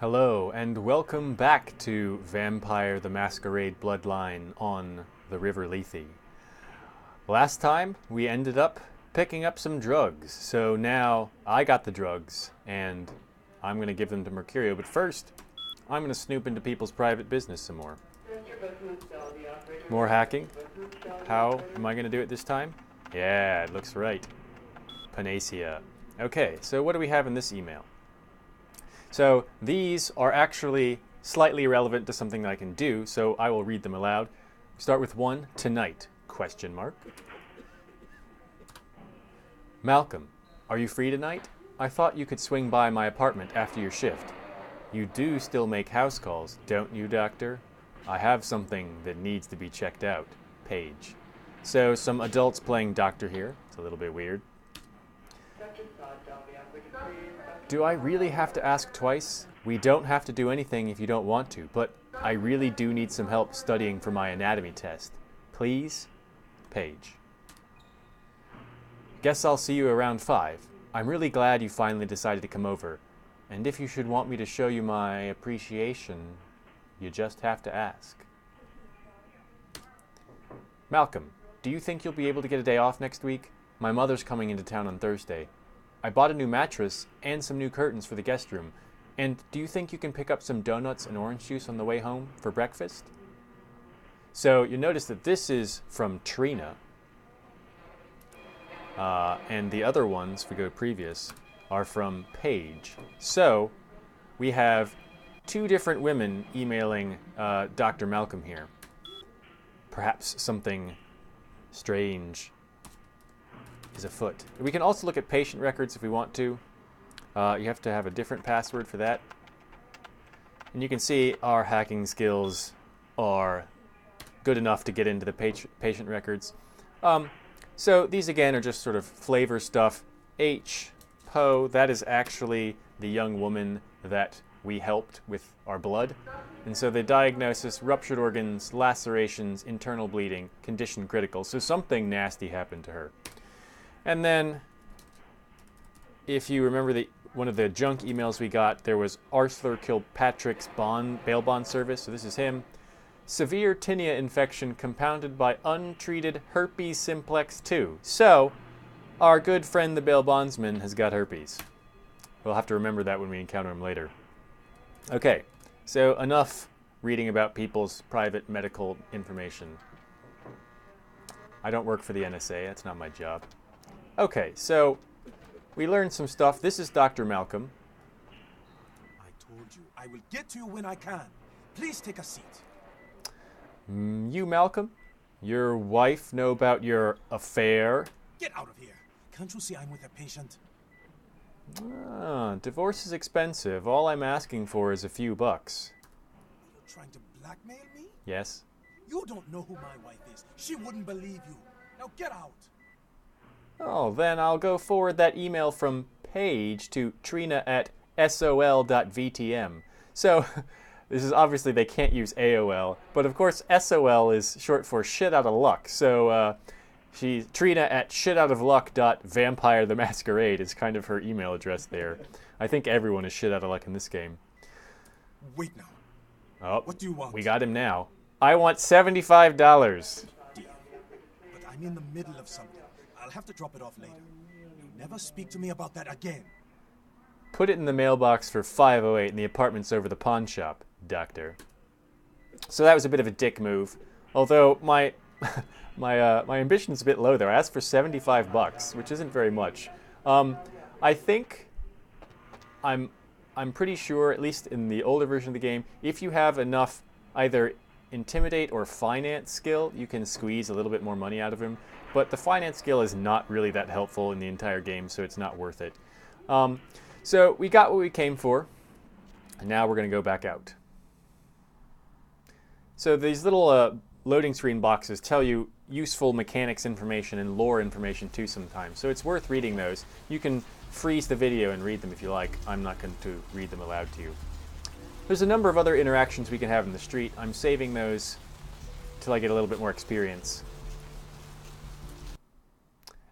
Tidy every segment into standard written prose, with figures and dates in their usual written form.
Hello, and welcome back to Vampire the Masquerade Bloodline on the River Lethe. Last time, we ended up picking up some drugs, so now I got the drugs, and I'm going to give them to Mercurio, but first, I'm going to snoop into people's private business some more. More hacking? How am I going to do it this time? Yeah, it looks right. Panacea. Okay, so what do we have in this email? So these are actually slightly relevant to something that I can do, so I will read them aloud. Start with one, tonight, question mark. Malcolm, are you free tonight? I thought you could swing by my apartment after your shift. You do still make house calls, don't you, Doctor? I have something that needs to be checked out. Paige. So some adults playing Doctor here. It's a little bit weird. Do I really have to ask twice? We don't have to do anything if you don't want to, but I really do need some help studying for my anatomy test. Please? Paige. Guess I'll see you around 5. I'm really glad you finally decided to come over. And if you should want me to show you my appreciation, you just have to ask. Malcolm, do you think you'll be able to get a day off next week? My mother's coming into town on Thursday. I bought a new mattress and some new curtains for the guest room. And do you think you can pick up some donuts and orange juice on the way home for breakfast? So you notice that this is from Trina. And the other ones, if we go to previous, are from Paige. So we have two different women emailing Dr. Malcolm here. Perhaps something strange is afoot. We can also look at patient records if we want to. You have to have a different password for that. And you can see our hacking skills are good enough to get into the patient records. So these again are just sort of flavor stuff. H. Poe, that is actually the young woman that we helped with our blood. And so the diagnosis, ruptured organs, lacerations, internal bleeding, condition critical. So something nasty happened to her. And then, if you remember one of the junk emails we got, there was Arthur Kilpatrick's bail bond service. So this is him. Severe tinea infection compounded by untreated herpes simplex 2. So, our good friend the bail bondsman has got herpes. We'll have to remember that when we encounter him later. Okay, so enough reading about people's private medical information. I don't work for the NSA, that's not my job. Okay, so we learned some stuff. This is Dr. Malcolm. I told you, I will get to you when I can. Please take a seat. You, Malcolm? Your wife know about your affair? Get out of here. Can't you see I'm with a patient? Divorce is expensive. All I'm asking for is a few bucks. Are you trying to blackmail me? Yes. You don't know who my wife is. She wouldn't believe you. Now get out. Oh, then I'll go forward that email from Paige to Trina at sol.vtm. So, this is obviously they can't use AOL, but of course SOL is short for shit out of luck. So, Trina at shitoutofluck.vampire-the-masquerade is kind of her email address there. I think everyone is shit out of luck in this game. Wait now. Oh, what do you want? We got him now. I want $75. Deal. But I'm in the middle of something. I'll have to drop it off later. You never speak to me about that again. Put it in the mailbox for 508 and the apartment's over the pawn shop, Doctor. So that was a bit of a dick move. Although my my ambition's a bit low there. I asked for $75, which isn't very much. I think I'm pretty sure, at least in the older version of the game, if you have enough either intimidate or finance skill, you can squeeze a little bit more money out of him. But the finance skill is not really that helpful in the entire game, so it's not worth it. So we got what we came for, and now we're going to go back out. So these little loading screen boxes tell you useful mechanics information and lore information too sometimes, so it's worth reading those. You can freeze the video and read them if you like. I'm not going to read them aloud to you. There's a number of other interactions we can have in the street. I'm saving those till I get a little bit more experience.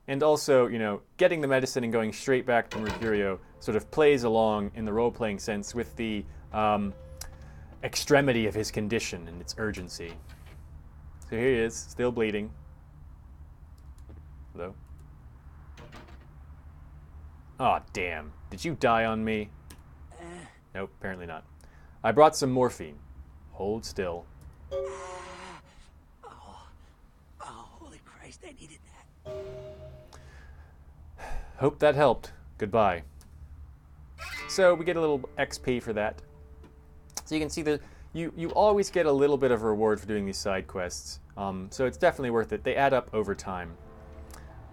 And also, you know, getting the medicine and going straight back to Mercurio sort of plays along in the role-playing sense with the extremity of his condition and its urgency. So here he is, still bleeding. Hello? Aw, damn. Did you die on me? Nope, apparently not. I brought some morphine. Hold still. Oh, holy Christ, I needed that. Hope that helped. Goodbye. So we get a little XP for that. So you can see that you always get a little bit of a reward for doing these side quests. So it's definitely worth it. They add up over time.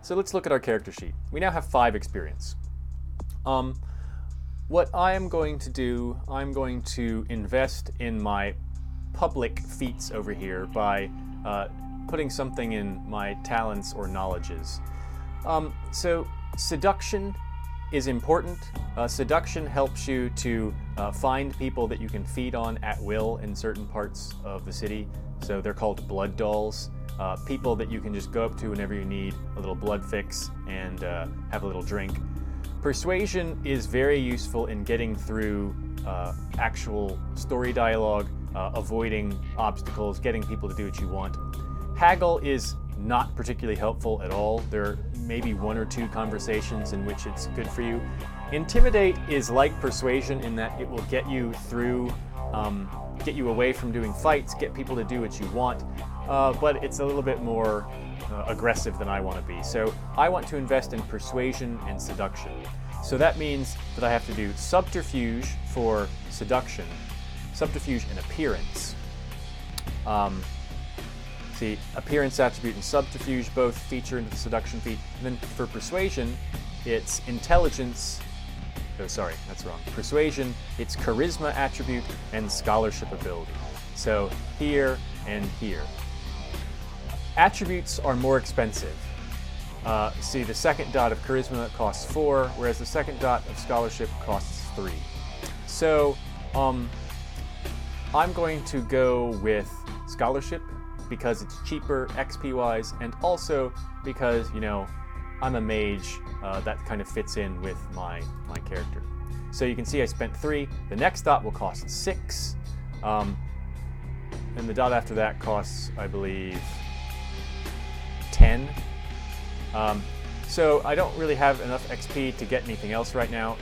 So let's look at our character sheet. We now have 5 experience. What I am going to do, I'm going to invest in my public feats over here by putting something in my talents or knowledges. So seduction is important. Seduction helps you to find people that you can feed on at will in certain parts of the city. So they're called blood dolls. People that you can just go up to whenever you need a little blood fix and have a little drink. Persuasion is very useful in getting through actual story dialogue, avoiding obstacles, getting people to do what you want. Haggle is not particularly helpful at all. There are maybe 1 or 2 conversations in which it's good for you. Intimidate is like persuasion in that it will get you through, get you away from doing fights, get people to do what you want, but it's a little bit more aggressive than I want to be. So I want to invest in persuasion and seduction. So that means that I have to do subterfuge for seduction, subterfuge and appearance. See, appearance attribute and subterfuge both feature into the seduction feat. And then for persuasion, it's intelligence. Oh, sorry, that's wrong. Persuasion, it's charisma attribute and scholarship ability. So here and here. Attributes are more expensive. See, the second dot of charisma costs 4, whereas the second dot of scholarship costs 3. So I'm going to go with scholarship because it's cheaper XP-wise, and also because, you know, I'm a mage, that kind of fits in with my character. So you can see I spent 3. The next dot will cost 6. And the dot after that costs, I believe, 10. So I don't really have enough XP to get anything else right now,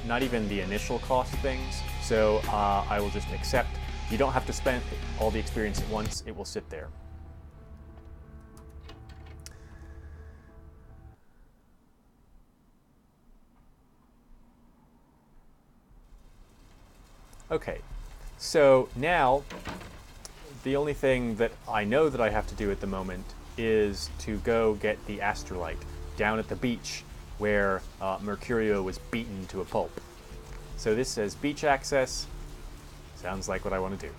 not even the initial cost things. So I will just accept. You don't have to spend all the experience at once. It will sit there. Okay, so now the only thing that I know that I have to do at the moment is to go get the astrolite down at the beach where Mercurio was beaten to a pulp. So this says beach access. Sounds like what I want to do.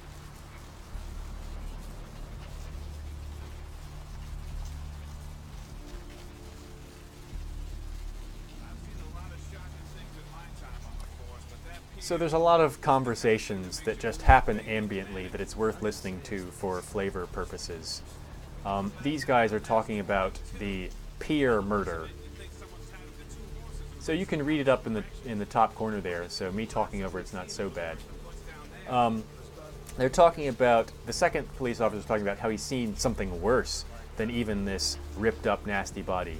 So there's a lot of conversations that just happen ambiently that it's worth listening to for flavor purposes. These guys are talking about the pier murder. So you can read it up in the top corner there, so me talking over it's not so bad. They're talking about, the second police officer is talking about how he's seen something worse than even this ripped up nasty body.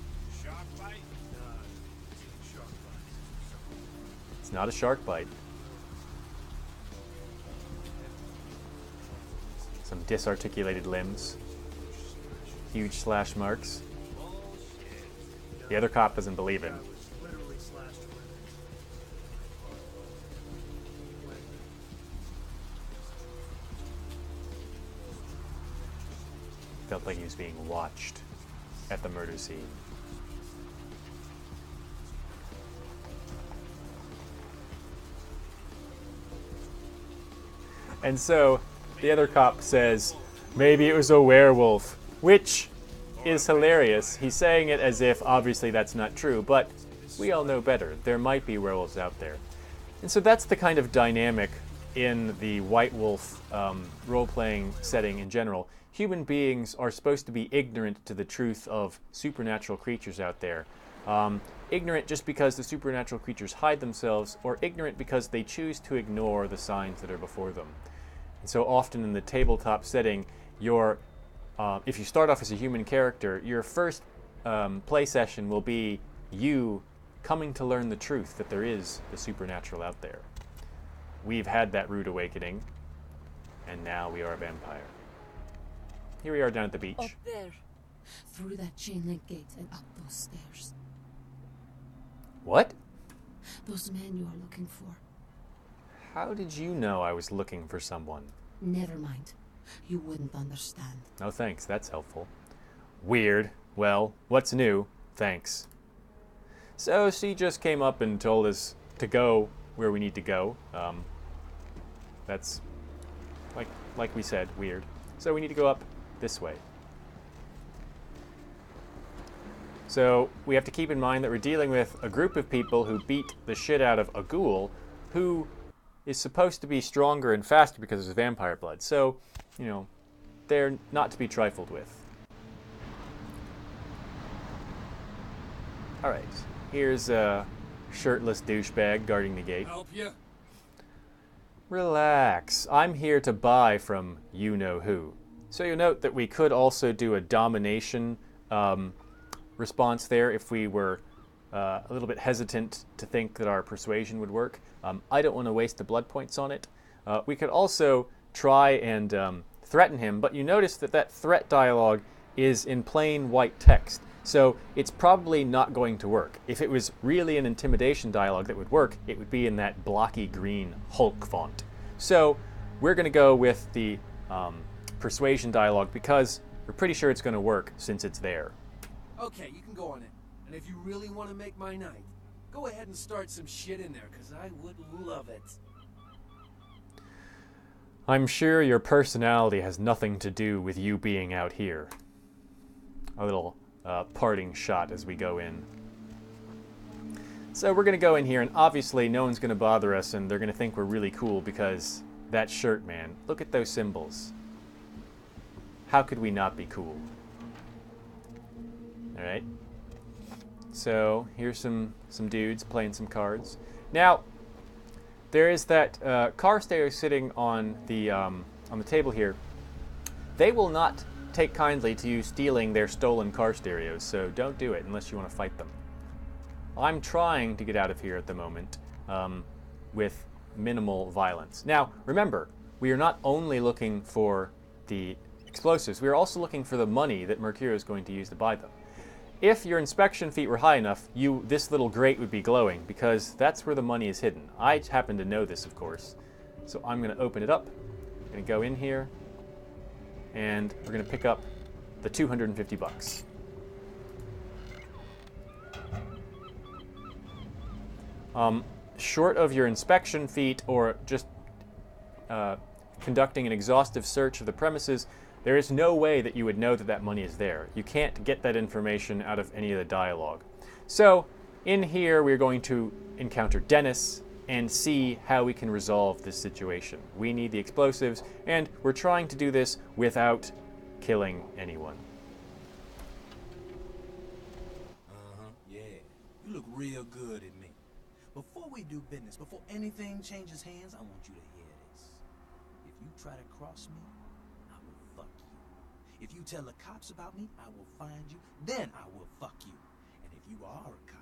It's not a shark bite. Some disarticulated limbs. Huge slash marks. The other cop doesn't believe him. Felt like he was being watched at the murder scene. And so the other cop says, maybe it was a werewolf, which is hilarious. He's saying it as if obviously that's not true, but we all know better. There might be werewolves out there. And so that's the kind of dynamic in the White Wolf role-playing setting in general. Human beings are supposed to be ignorant to the truth of supernatural creatures out there. Ignorant just because the supernatural creatures hide themselves, or ignorant because they choose to ignore the signs that are before them. And so often in the tabletop setting, if you start off as a human character, your first play session will be you coming to learn the truth that there is the supernatural out there. We've had that rude awakening, and now we are a vampire. Here we are down at the beach. Up there. Through that chain link gate and up those stairs. What? Those men you are looking for. How did you know I was looking for someone? Never mind. You wouldn't understand. Oh, thanks. That's helpful. Weird. Well, what's new? Thanks. So she just came up and told us to go where we need to go. That's, like we said, weird. So we need to go up this way. So we have to keep in mind that we're dealing with a group of people who beat the shit out of a ghoul who is supposed to be stronger and faster because of his vampire blood. So, you know, they're not to be trifled with. Alright, here's a shirtless douchebag guarding the gate. Help you? Relax, I'm here to buy from you-know-who. So you'll note that we could also do a domination response there if we were a little bit hesitant to think that our persuasion would work. I don't want to waste the blood points on it. We could also try and threaten him, but you notice that that threat dialogue is in plain white text, so it's probably not going to work. If it was really an intimidation dialogue that would work, it would be in that blocky green Hulk font. So we're going to go with the persuasion dialogue because we're pretty sure it's going to work since it's there. Okay, you can go on it. And if you really want to make my night, go ahead and start some shit in there, because I would love it. I'm sure your personality has nothing to do with you being out here. A little parting shot as we go in. So we're going to go in here, and obviously no one's going to bother us, and they're going to think we're really cool because that shirt, man. Look at those symbols. How could we not be cool? Alright. So here's some dudes playing some cards. Now, there is that car stereo sitting on the table here. They will not take kindly to you stealing their stolen car stereos, so don't do it unless you want to fight them. I'm trying to get out of here at the moment with minimal violence. Now, remember, we are not only looking for the explosives, we are also looking for the money that Mercurio is going to use to buy them. If your inspection feat were high enough, this little grate would be glowing, because that's where the money is hidden. I happen to know this, of course. So I'm going to open it up. I'm going to go in here, and we're going to pick up the 250 bucks. Short of your inspection feat or just conducting an exhaustive search of the premises, there is no way that you would know that that money is there. You can't get that information out of any of the dialogue. So, in here we're going to encounter Dennis and see how we can resolve this situation. We need the explosives, and we're trying to do this without killing anyone. Yeah. You look real good at me. Before we do business, before anything changes hands, I want you to hear this. If you try to cross me, I will fuck you. If you tell the cops about me, I will find you. Then I will fuck you. And if you are a cop,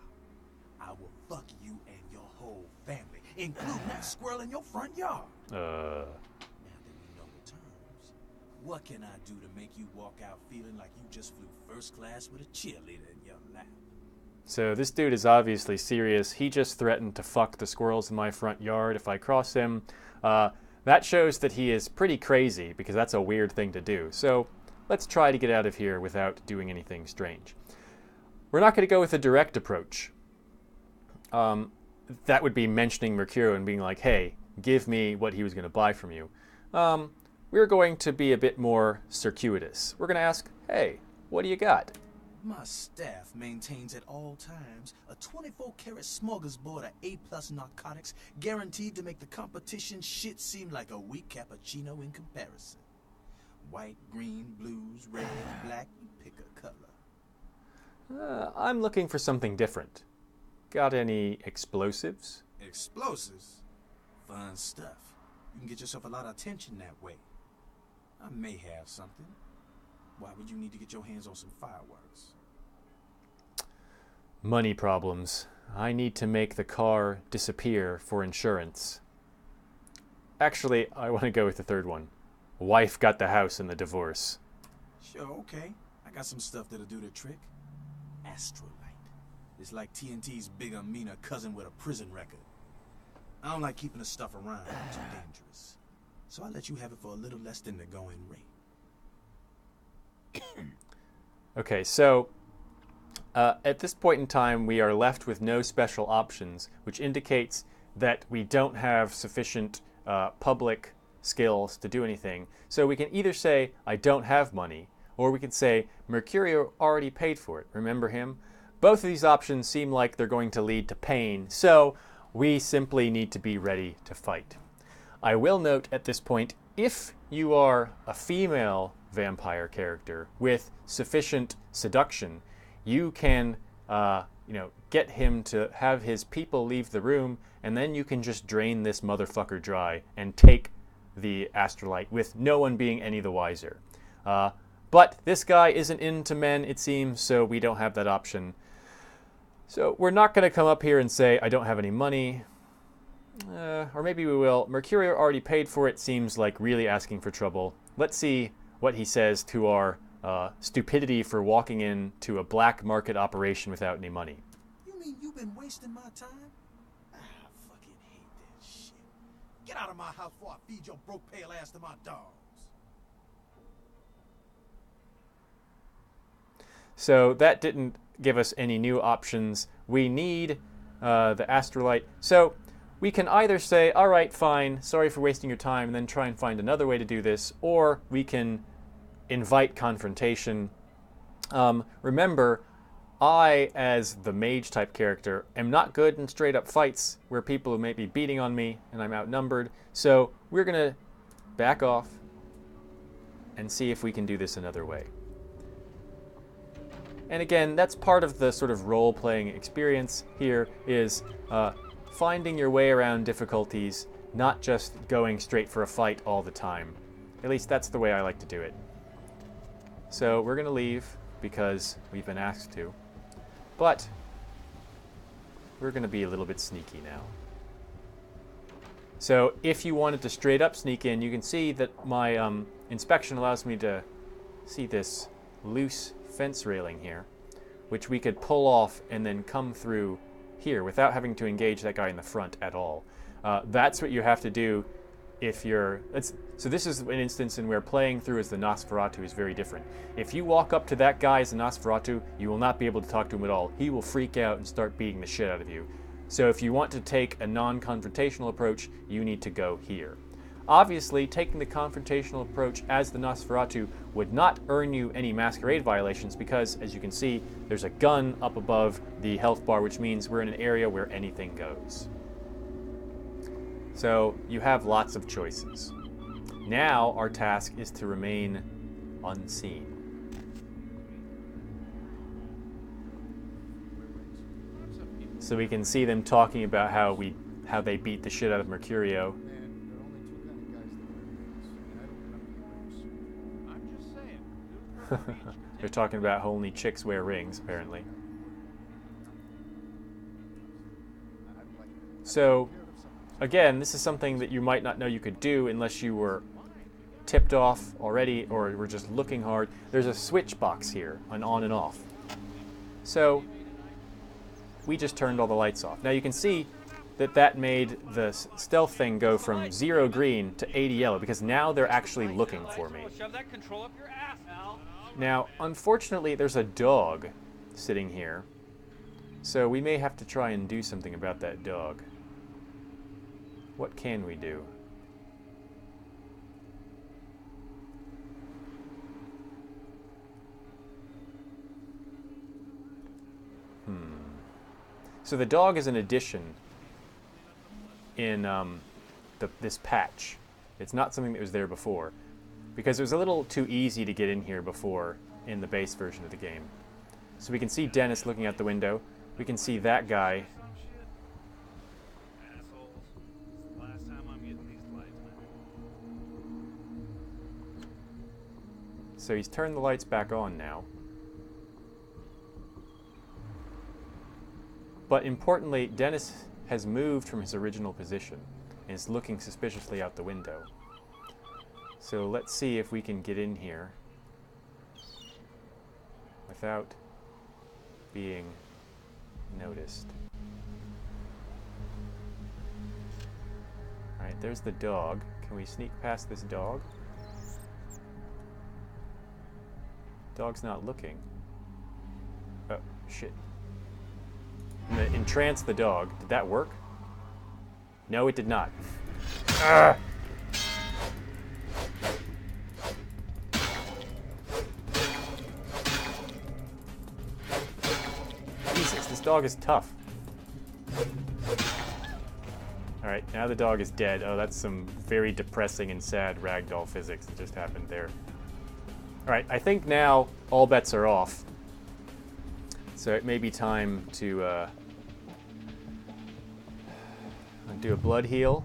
I will fuck you and your whole family, including that squirrel in your front yard. Now that we know the terms, what can I do to make you walk out feeling like you just flew first class with a cheerleader in your lap? So this dude is obviously serious. He just threatened to fuck the squirrels in my front yard if I cross him. That shows that he is pretty crazy, because that's a weird thing to do. So let's try to get out of here without doing anything strange. We're not going to go with a direct approach. That would be mentioning Mercurio and being like, hey, give me what he was going to buy from you. We're going to be a bit more circuitous. We're going to ask, hey, what do you got? My staff maintains at all times a 24-karat smorgasbord of A+ narcotics guaranteed to make the competition shit seem like a weak cappuccino in comparison. White, green, blues, red, black, you pick a color. I'm looking for something different. Got any explosives? Explosives? Fun stuff. You can get yourself a lot of attention that way. I may have something. Why would you need to get your hands on some fireworks? Money problems. I need to make the car disappear for insurance. Actually, I want to go with the third one. Wife got the house in the divorce. Sure, okay. I got some stuff that'll do the trick. Astrolite. It's like TNT's bigger, meaner cousin with a prison record. I don't like keeping the stuff around. It's too dangerous. So I let you have it for a little less than the going rate. Okay, so at this point in time, we are left with no special options, which indicates that we don't have sufficient public skills to do anything. So we can either say, I don't have money, or we can say, Mercurio already paid for it. Remember him? Both of these options seem like they're going to lead to pain, so we simply need to be ready to fight. I will note at this point, if you are a female vampire character with sufficient seduction, you can get him to have his people leave the room, and then you can just drain this motherfucker dry and take the astrolite with no one being any the wiser. But this guy isn't into men, it seems, so we don't have that option. So we're not going to come up here and say, I don't have any money. Or maybe we will. Mercurio already paid for it, seems like really asking for trouble. Let's see what he says to our stupidity for walking into a black market operation without any money. You mean you've been wasting my time? I fucking hate that shit. Get out of my house before I feed your broke pale ass to my dogs. So that didn't give us any new options. We need the astrolite. So we can either say, all right, fine, sorry for wasting your time, and then try and find another way to do this, or we can invite confrontation. Remember, I, as the mage-type character, am not good in straight-up fights where people may be beating on me and I'm outnumbered, so we're going to back off and see if we can do this another way. And again, that's part of the sort of role-playing experience here, is finding your way around difficulties, not just going straight for a fight all the time. At least that's the way I like to do it. So we're going to leave because we've been asked to. But we're going to be a little bit sneaky now. So if you wanted to straight up sneak in, you can see that my inspection allows me to see this loose fence railing here, which we could pull off and then come through here without having to engage that guy in the front at all. That's what you have to do if you're... So this is an instance in where playing through as the Nosferatu is very different. If you walk up to that guy as the Nosferatu, you will not be able to talk to him at all. He will freak out and start beating the shit out of you. So if you want to take a non-confrontational approach, you need to go here. Obviously, taking the confrontational approach as the Nosferatu would not earn you any Masquerade violations because, as you can see, there's a gun up above the health bar, which means we're in an area where anything goes. So you have lots of choices. Now our task is to remain unseen. So we can see them talking about how they beat the shit out of Mercurio. They're talking about how only chicks wear rings, apparently. So, again, this is something that you might not know you could do unless you were tipped off already or were just looking hard. There's a switch box here, an on and off. So, we just turned all the lights off. Now you can see that made the stealth thing go from 0 green to 80 yellow because now they're actually looking for me. Now, unfortunately, there's a dog sitting here, so we may have to try and do something about that dog. What can we do? So the dog is an addition in this patch. It's not something that was there before, because it was a little too easy to get in here before in the base version of the game. So we can see Dennis looking out the window. We can see that guy. So he's turned the lights back on now. But importantly, Dennis has moved from his original position and is looking suspiciously out the window. So let's see if we can get in here without being noticed. Alright, there's the dog. Can we sneak past this dog? Dog's not looking. Oh, shit. I'm gonna entrance the dog. Did that work? No, it did not. Ah! Jesus, this dog is tough. Alright, now the dog is dead. Oh, that's some very depressing and sad ragdoll physics that just happened there. Alright, I think now all bets are off. So it may be time to do a blood heal.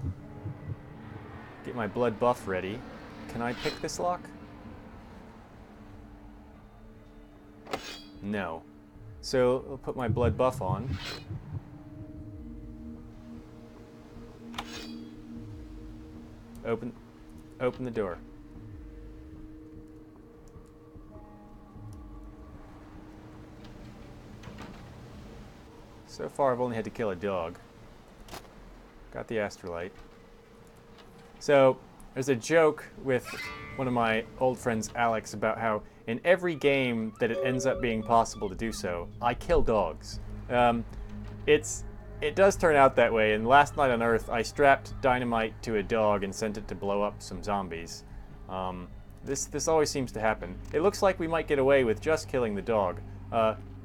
Get my blood buff ready. Can I pick this lock? No. So I'll put my blood buff on. Open the door. So far I've only had to kill a dog. Got the astrolite. So there's a joke with one of my old friends Alex about how in every game that it ends up being possible to do so, I kill dogs. It does turn out that way, and last night on Earth I strapped dynamite to a dog and sent it to blow up some zombies. This always seems to happen. It looks like we might get away with just killing the dog,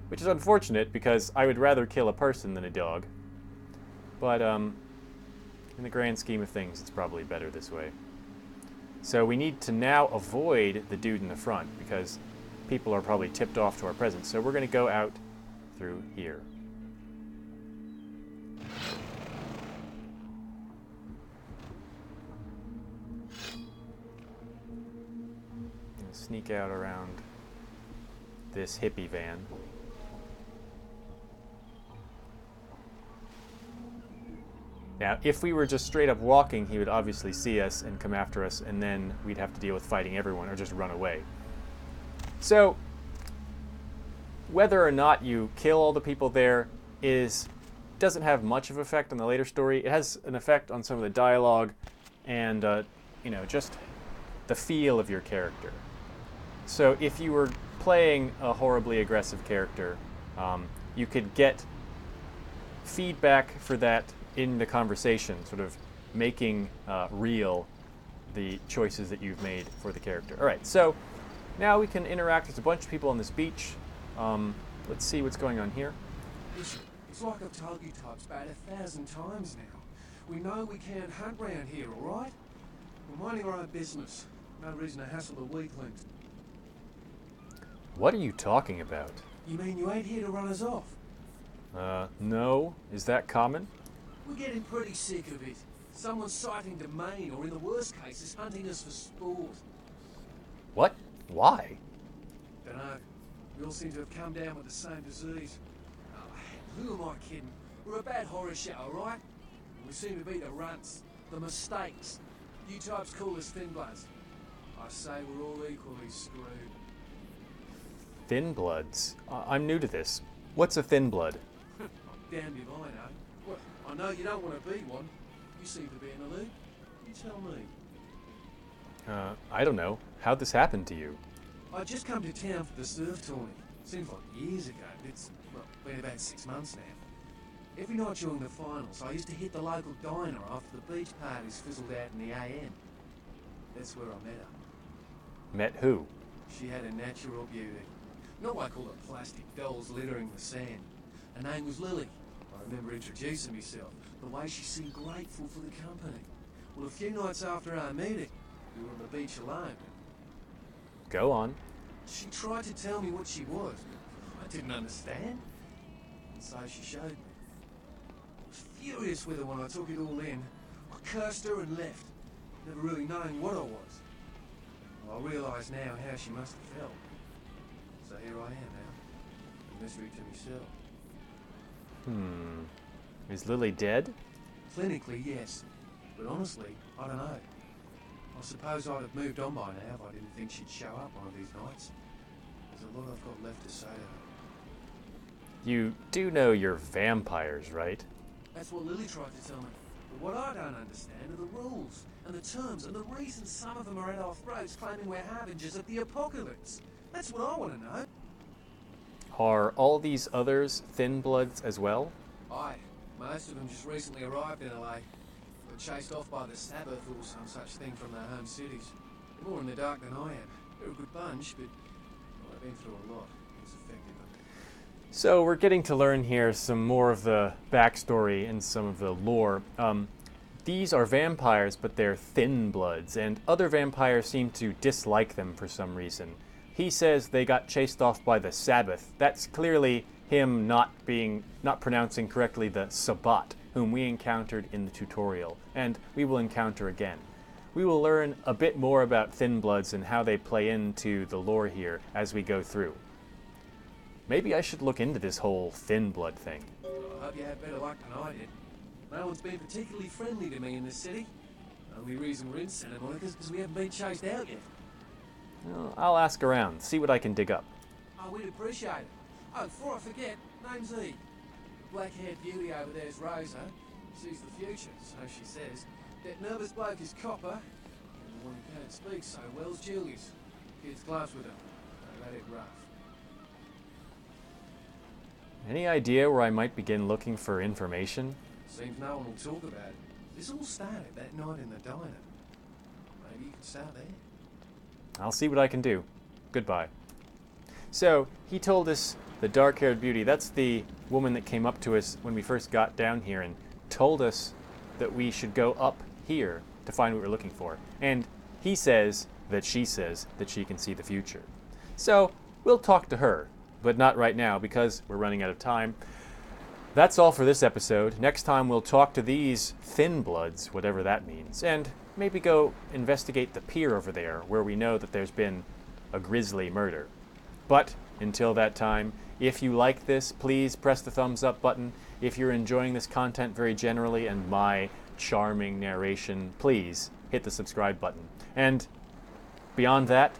which is unfortunate because I would rather kill a person than a dog. But in the grand scheme of things, it's probably better this way. So we need to now avoid the dude in the front because people are probably tipped off to our presence. So we're going to go out through here. Sneak out around this hippie van. Now, if we were just straight up walking, he would obviously see us and come after us, and then we'd have to deal with fighting everyone or just run away. So, whether or not you kill all the people there doesn't have much of an effect on the later story. It has an effect on some of the dialogue and, just the feel of your character. So if you were playing a horribly aggressive character, you could get feedback for that in the conversation, sort of making real the choices that you've made for the character. All right, so now we can interact with a bunch of people on this beach. Let's see what's going on here. Listen, it's like I've told you types about 1,000 times now. We know we can't hunt round here, all right? We're minding our own business. No reason to hassle the weaklings. What are you talking about? You mean you ain't here to run us off? No. Is that common? We're getting pretty sick of it. Someone's sighting domain, or in the worst cases, hunting us for sport. What? Why? Dunno. We all seem to have come down with the same disease. Oh, who am I kidding? We're a bad horror show, alright? We seem to be the runts, the mistakes. You types call us thin bloods. I say we're all equally screwed. Thin bloods? I'm new to this. What's a thin blood? Damned if I know. Well, I know you don't want to be one. You seem to be in the lead. You tell me. I don't know. How'd this happen to you? I just come to town for the surf tourney. Seems like years ago, but it's, been about 6 months now. Every night during the finals, I used to hit the local diner after the beach parties fizzled out in the AM. That's where I met her. Met who? She had a natural beauty. Not like all the plastic dolls littering the sand. Her name was Lily. I remember introducing myself, the way she seemed grateful for the company. Well, a few nights after our meeting, we were on the beach alone. Go on. She tried to tell me what she was. I didn't understand. And so she showed me. I was furious with her when I took it all in. I cursed her and left, never really knowing what I was. Well, I realise now how she must have felt. So here I am now, a mystery to myself. Is Lily dead? Clinically, yes. But honestly, I don't know. I suppose I'd have moved on by now if I didn't think she'd show up one of these nights. There's a lot I've got left to say to her. You do know you're vampires, right? That's what Lily tried to tell me. But what I don't understand are the rules, and the terms, and the reasons some of them are at our throats claiming we're harbingers of the apocalypse. That's what I want to know. Are all these others thin bloods as well? Aye. Most of them just recently arrived in LA. Were chased off by the Sabbath or some such thing from their home cities. They're more in the dark than I am. They're a good bunch, but well, I've been through a lot. It's affected them. So we're getting to learn here some more of the backstory and some of the lore. These are vampires, but they're thin bloods, and other vampires seem to dislike them for some reason. He says they got chased off by the Sabbath. That's clearly him not pronouncing correctly the Sabbat, whom we encountered in the tutorial, and we will encounter again. We will learn a bit more about thin bloods and how they play into the lore here as we go through. Maybe I should look into this whole thin blood thing. I hope you had better luck than I did. No one's been particularly friendly to me in this city. The only reason we're in Santa Monica is because we haven't been chased out yet. Well, I'll ask around, see what I can dig up. Oh, we'd appreciate it. Oh, before I forget, name's Eve. The black-haired beauty over there's Rosa. She's the future, so she says. That nervous bloke is Copper. And the one who can't speak so well's Julius. Kids gloves with her. They've had it rough. Any idea where I might begin looking for information? Seems no one will talk about it. This all started that night in the diner. Maybe you can start there. I'll see what I can do. Goodbye. So, he told us the dark-haired beauty, that's the woman that came up to us when we first got down here and told us that we should go up here to find what we're looking for. And he says that she can see the future. So, we'll talk to her, but not right now because we're running out of time. That's all for this episode. Next time we'll talk to these thin bloods, whatever that means, and maybe go investigate the pier over there where we know that there's been a grisly murder. But until that time, if you like this, please press the thumbs up button. If you're enjoying this content very generally and my charming narration, please hit the subscribe button. And beyond that,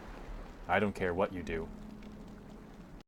I don't care what you do.